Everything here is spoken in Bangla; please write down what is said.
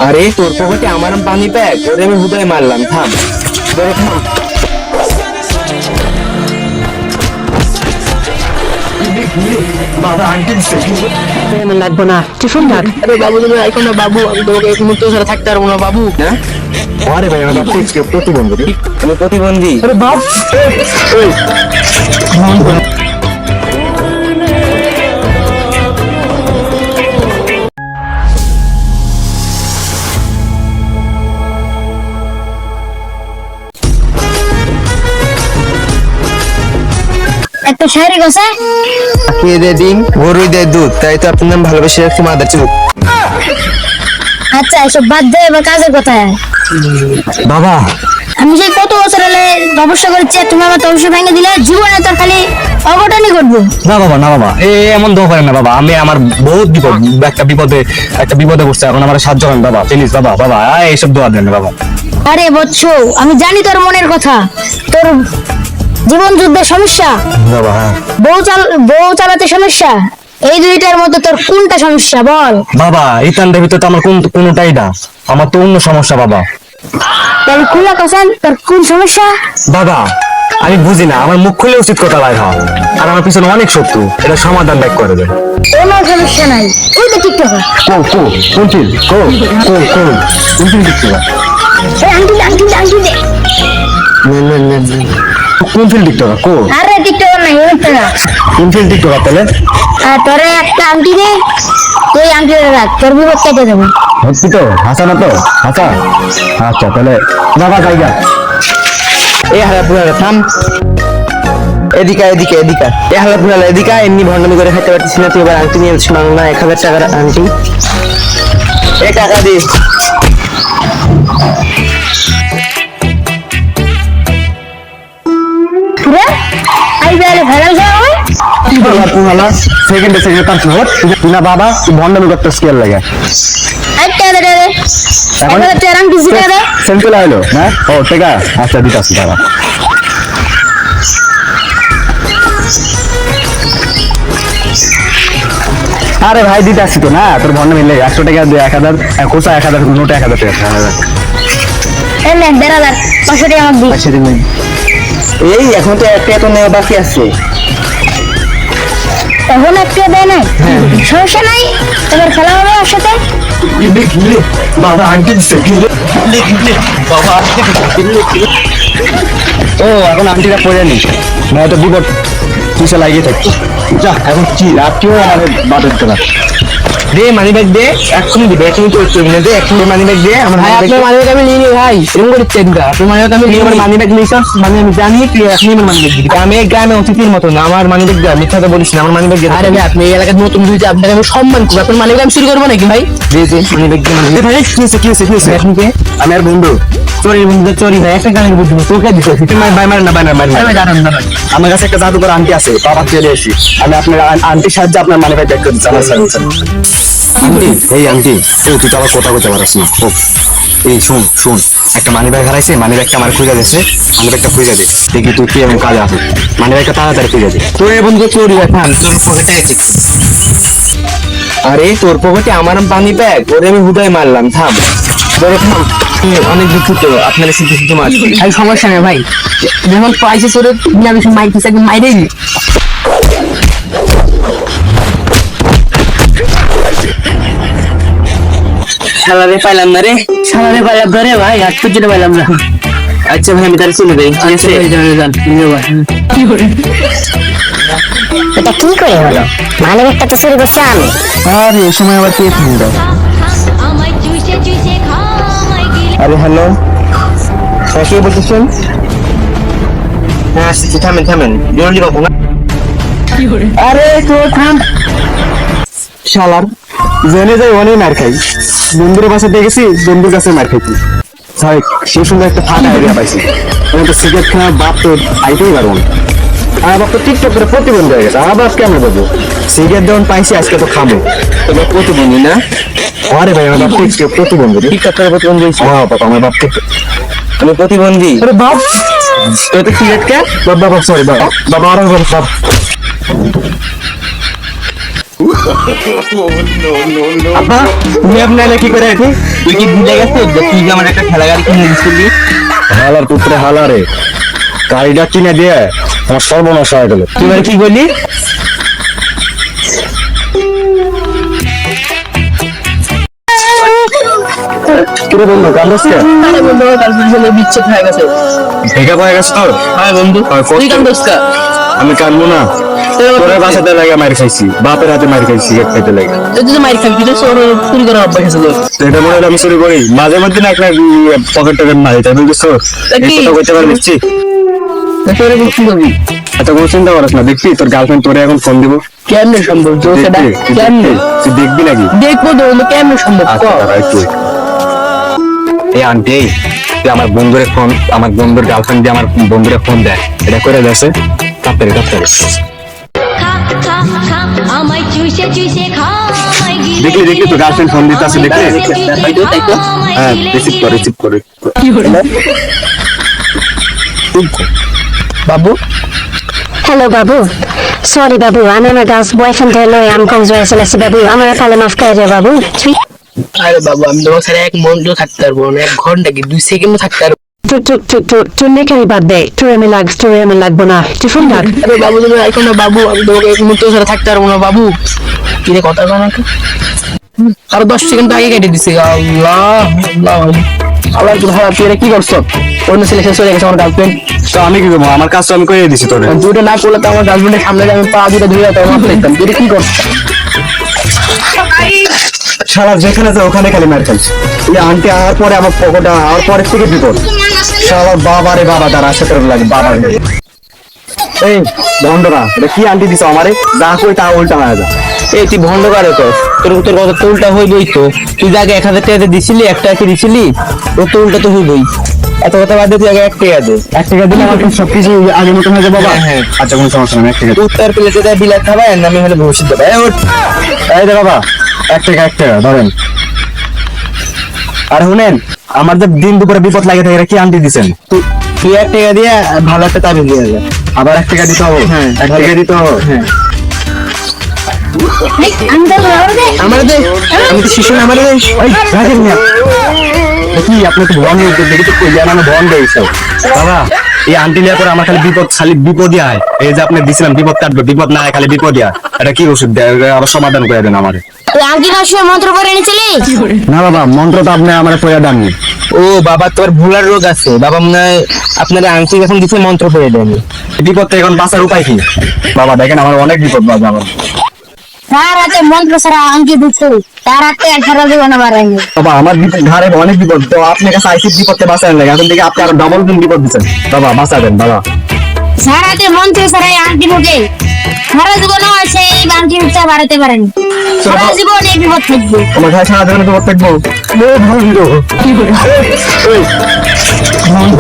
আরে তোর পকেটে আমার পানি প্যাক, ওরে আমি হুদায় মারলাম। থাম, ধরে থাম। বাবা আন্টি লাগবো না, টিফিন ডাক। আরে বাবু তুমি এখন না বাবু, আমি তোমাকে এক মুহূর্ত ছাড়া থাকতে পারবো না বাবু। না আরে ভাই আমার প্রতিবন্ধী। আমি প্রতিবন্ধী। আরে বাপ একটা শাড়ি গছে খেয়ে দে ডিম, গরুই দেয় দুধ, তাই তো আপনার নাম ভালোবেসে রাখছি মাদার চুপ। আচ্ছা এসব বাদ দে, এবার কাজের কথা আয়। বাবা আমি সেই কত বছর হলে তপস্যা করেছি, তুমি আমার তপস্যা ভেঙে দিলে, জীবনে তোর খালি অঘটনই ঘটবো। না বাবা, না বাবা, এমন দোয়া করেন না বাবা। আমি আমার বহুত বিপদ, একটা বিপদে পড়ছে, এখন আমার সাহায্য করেন বাবা, প্লিজ বাবা। বাবা এইসব দোয়া দেন না বাবা। আরে বৎস, আমি জানি তোর মনের কথা, তোর জীবন যুদ্ধের সমস্যা, বাবা হ্যাঁ বউ চালাতে সমস্যা, এই দুইটার মধ্যে তোর কোনটা সমস্যা বল? বাবা, এই তান্ডের ভিতরে তো আমার কোনটাই না, আমার তো অন্য সমস্যা বাবা। তাহলে খুলা কসান, তোর কোন সমস্যা? বাবা আমি বুঝি না, আমার মুখ খুলে উচিত কথা বাইর হয়, আর আমার পিছনে অনেক শত্রু, এটা সমাধান ব্যাক করে দেয়। কোনো সমস্যা নাই, ওই তো টিকটক। আংটি দে। কোন ফিল্ড টিকটকার কো? আরে টিকটক নাই, ওই তো না। কোন ফিল্ড টিকটকার তাহলে? তোরে একটা আংটি দে, তুই আংটি রাখ, তোর বিপদ কেটে দেবো। হচ্ছি তো হাসা না তো হাসা। আচ্ছা তাহলে বাবা জায়গা এ হালা পুরালা থাম, এদিকে এদিকে এদিকে, এ হালা পুরালা এদিকে। এমনি ভণ্ডামি করে খেতে পারছিস না তুই, এবার আংটি নিয়ে এসেছিস না, 1000 টাকার আংটি। এ টাকা দিস। পুরা আইবারে ভাড়া যাও। সেকেন্ডে তার তুই না বাবা, তুই ভণ্ডামি করতে স্কেল লাগে। আচ্ছা দে দে, এখন তোর আংটি জিতে দে। সেন্ট্রাল আইলো হ্যাঁ? ও ঠিক আছে, আচ্ছা দিতাছি বাবা। আরে ভাই দিতে আসছি তো না, তোর ভন্ড মিললে 100 টাকা দিয়ে 1000, কোথা 1000 নোটে 1000 টাকা। এই নে 1500, 500 টাকা আমাকে দি। আচ্ছা দিন, এই এখন তো একটা এত নেওয়া বাকি আছে। এখন একটু দেয় না, সমস্যা নাই, এবার খেলা হবে ওর সাথে। বাবা আন্টি বাবা ও এখন আন্টিটা পড়ে নি, নয়তো বিপদ পিছনে লাগিয়ে থাকতো। যা এখন কি রাত্রিও আমাদের বাদের দেওয়া। দে মানি ব্যাগ দে, এক্ষুনি দিবে, এক্ষুনি তো করবি না, দে এক্ষুনি মানি ব্যাগ দে। আমার আপনার মানি ব্যাগ আমি নিয়ে নি ভাই, এরকম করে চেক দা। আপনার মানি ব্যাগ আমি নিয়ে, আমার মানি ব্যাগ নিছস মানে আমি জানি তুই এখনই আমার মানি ব্যাগ দিবি। আমি এই গ্রামে অতিথির মতো না, আমার মানি ব্যাগ দে, মিথ্যা তো বলিস না, আমার মানি ব্যাগ দে। আরে ভাই আপনি এই এলাকার নতুন হয়েছে, আপনাকে আমি সম্মান করব, আপনার মানি ব্যাগ আমি চুরি করবো নাকি ভাই? দে দে মানি ব্যাগ দে। ভাই কি হয়েছে এখন কে? আমি আর বন্ধু চোরি বন্ধু চোরি ভাই, একটা গানের বুঝবো তোকে দিতে আমার কাছে একটা জাদুকর আন্টি আছে, বাবা চলে এসি, আমি আপনার আন্টির সাহায্যে আপনার মানি ব্যাগ করে দিচ্ছি। আমার আন্টি, এই আন্টি তুই তো আবার কথা বলতে পারছ না। ও এই শুন একটা মানি ব্যাগ হারাইছে, মানি ব্যাগটা আমার খুঁজে দিয়েছে, মানি ব্যাগটা খুঁজে দে, দেখি তুই কি এমন কাজে আছে, মানি ব্যাগটা তাড়াতাড়ি খুঁজে দে। তোর বন্ধু চোরি ভাই, থাম, তোর পকেটে আছে। আরে তোর পকেটে আমার পানি প্যাক, ওরে আমি হুদায় মারলাম। থাম, ধরে থাম। অনেক দুঃখিত আপনার শুধু শুধু মার। ভাই সমস্যা নেই ভাই, যখন পাইছে তোরে আমি মাইতেছে, একদম মাইরেই নি। শালারে পাইলাম না রে, শালারে পাইলাম না রে ভাই, আর তো যেটা পাইলাম না। আচ্ছা ভাই আমি তার চলে যাই, ঠিক আছে? কি করে এটা কি করে হলো? মানে একটা তো চুরি করছি আমি। আরে এই সময় আবার কে ফোন দাও? আরে হ্যালো, কে বলতেছেন? হ্যাঁ আসছি, থামেন জরুরি কথা না। আরে তো থাম, শালার জেনে যাই অনেক মার খাই, বন্ধুর বাসা দিয়ে গেছি, বন্ধুর কাছে মার খাইছি। সাহেব সে সুন্দর একটা ফাঁকা এরিয়া পাইছি, আমি তো সিগারেট খাওয়া বাপ তো আইতেই পারবো না। আমার বাপ তো টিকটক করে প্রতিবন্ধী হয়ে গেছে, আমার বাপ কেমন বলবো? সিগারেট যখন পাইছি আজকে তো খাবো। তোমার প্রতিবন্ধী না? আরে ভাই আমার বাপ টিকটক প্রতিবন্ধী। টিকটক করে প্রতিবন্ধী হয়েছে? হ্যাঁ বাবা, আমার বাপ টিকটক। আমি প্রতিবন্ধী? আরে বাপ তো তো সিগারেট কে? বাবা সরি বাবা, বাবা আর বাপ আপা তুমি আপনার কি করে আছি? তুই কি ভুলে গেছিস যে তুই যে আমার একটা খেলা গাড়ি কিনে দিছিলি? হালার পুত্রে হালারে, গাড়িটা কিনে দিয়ে আমার সর্বনাশ হয়ে গেল। তুই আর কি বললি? কিরে বন্ধু কান্দসকে আরে বন্ধু, আমার গার্লফ্রেন্ড সাথে বিচ্ছেদ হয়ে গেছে। ব্রেকআপ হয়ে গেছে তোর? হ্যাঁ বন্ধু, তুই কান্দস কা? আমি কান্দবো না, তোরে বাসাতে লাগে মার খাইছি, বাপের হাতে মার খাইছি, সিগারেট খাইতে লাগে। তুই তো মাইর খাবি, তুই তো চুরি করার অভ্যাস আছে তোর। তো এটা মনে হয় আমি চুরি করি মাঝে মধ্যে, না একটা পকেট টকেট মারি, তাই বুঝছো? কি? এই কথা কইতে পারবি? তোরে কি করবি? এত কোনো চিন্তা করিস না, দেখবি তোর গার্লফ্রেন্ড তোরে এখন ফোন দিব। কেমনে সম্ভব? সেটা কেমনে তুই দেখবি নাকি? দেখবো তো, বন্ধু, কেমনে সম্ভব? আচ্ছা দাঁড়া একটু। এই আন্টি, তুই আমার বন্ধুরে ফোন, আমার বন্ধুর গার্লফ্রেন্ড দিয়ে আমার বন্ধুরে ফোন দেয়, এটা করে দেছে তাড়াতাড়ি তাড়াতাড়ি। দেখলি দেখলি তো গার্লফ্রেন্ড ফোন দিতে আছে, দেখলি? হ্যাঁ রিসিভ করে কি হলো বাবু? Hello, Babu. Sorry, Babu. I'm my girl's boyfriend. Hello, I'm congratulations, Babu. I'm a call off career, Babu. আরে বাবু, আমি তোমার সাথে এক মন্ত্র থাকতে পারবো না, 1 ঘন্টা কি 2 সেকেন্ড থাকতে পারবো? To make a birthday. To me lag bona. To phone lag. আরে বাবু, তুমি আইকো না বাবু, আমি তোমাকে এক মুহূর্ত সাথে থাকতে পারবো না বাবু। কি রে কথা কয় না তো? আরো 10 সেকেন্ড আগে কেটে দিছে। আল্লাহ আল্লাহ আল্লাহ, তুই ভাড়া তুই এটা কি করছো? অন্য ছেলে শেষ হয়ে গেছে আমার গার্লফ্রেন্ড। তো আমি কি করবো? আমার কাজ তো আমি করে দিছি তোরে। দুটো না করলে তো আমার গার্লফ্রেন্ডের সামনে দিয়ে আমি পা দুটো ধুয়ে যেতাম, মাফ করতাম। তুই এটা কি করছো? সারা যেখানে যায় ওখানে খালি মার খাইছি। এই আন্টি আওয়ার পরে আমার পকেটে আওয়ার পরে থেকে বিপদ। সারা বাবারে বাবা, তার আশা করে লাগে বাবার। এই ভন্ডরা, এটা কি আন্টি দিছো আমারে? যা কই তা উল্টা হয়ে যায়। এই তুই ভন্ড কারে তো? তোর কথা তো উল্টা হইবই তো। তুই যে আগে 1000 টাকা দিছিলি, 1 টাকা দিছিলি, তোর তো উল্টা তো হইবই। এত কথা বাদ দিয়ে তুই আগে 1 টাকা দে। 1 টাকা দিলে আমার সবকিছু আগের মতন হয়ে যাবে বাবা। হ্যাঁ। আচ্ছা কোনো সমস্যা নেই, 1 টাকা। উত্তর প্লেটে দেয় বিলাত খাবাই, আর আমি হলে ভবিষ্যৎ দেবে। এই দে বাবা, 1 টাকা ধরেন। আর শুনেন, আমার যে দিন দুপুরে বিপদ লাগে থাকে, এটা কি আন্টি দিছেন? তুই 1 টাকা দিয়ে ভালো একটা তাবিজ দিয়ে যা। আবার 1 টাকা দিতে হবে? হ্যাঁ, 1 টাকা দিতে হবে। হ্যাঁ। আমার আমার দে, আমি তো শিশু, আমার দে। ওই রাখেন না, কি আপনি তো ভন দেখি তো কই জানা ভন দেইছো বাবা। এই আন্টি লিয়া করে আমার খালি বিপদই আয়। এই যে আপনি দিছিলেন বিপদ কাটবে, বিপদ না আয়, খালি বিপদই আয়। এটা কি ওষুধ দেয়? আবার সমাধান করে দেন আমারে। তুই আঙ্কি কাশিয়া মন্ত্র করে এনেছিলি? না বাবা, মন্ত্র তো আপনি আমার কইয়া দেননি। ও বাবা, তোর ভুলার রোগ আছে বাবা, মনে হয় আপনারা আংটি যখন দিচ্ছে মন্ত্র পড়ে দেন। বিপদ থেকে এখন বাঁচার উপায় কি বাবা? দেখেন আমার অনেক বিপদ বাবা। আমার তার হাতে মন্ত্র ছাড়া আঙ্কি দিচ্ছে, তার হাতে সারা জীবন বাড়ায়নি। বাবা, আমার বিপদ ঘরে অনেক বিপদ, তো আপনার কাছে আইসি বিপদে বাঁচান লাগে। এখন থেকে আপনি আরো ডবল দিন বিপদ দিচ্ছেন বাবা, বাঁচা দেন বাবা। সারা হাতে মন্ত্র ছাড়া আঙ্কি মুখে সারা জীবনও সেই আঙ্কি মুখটা বাড়াতে পারেনি। সারা জীবন এই বিপদ থাকবে। আমার ঘরে সারা জীবনে বিপদ থাকবো। ভালো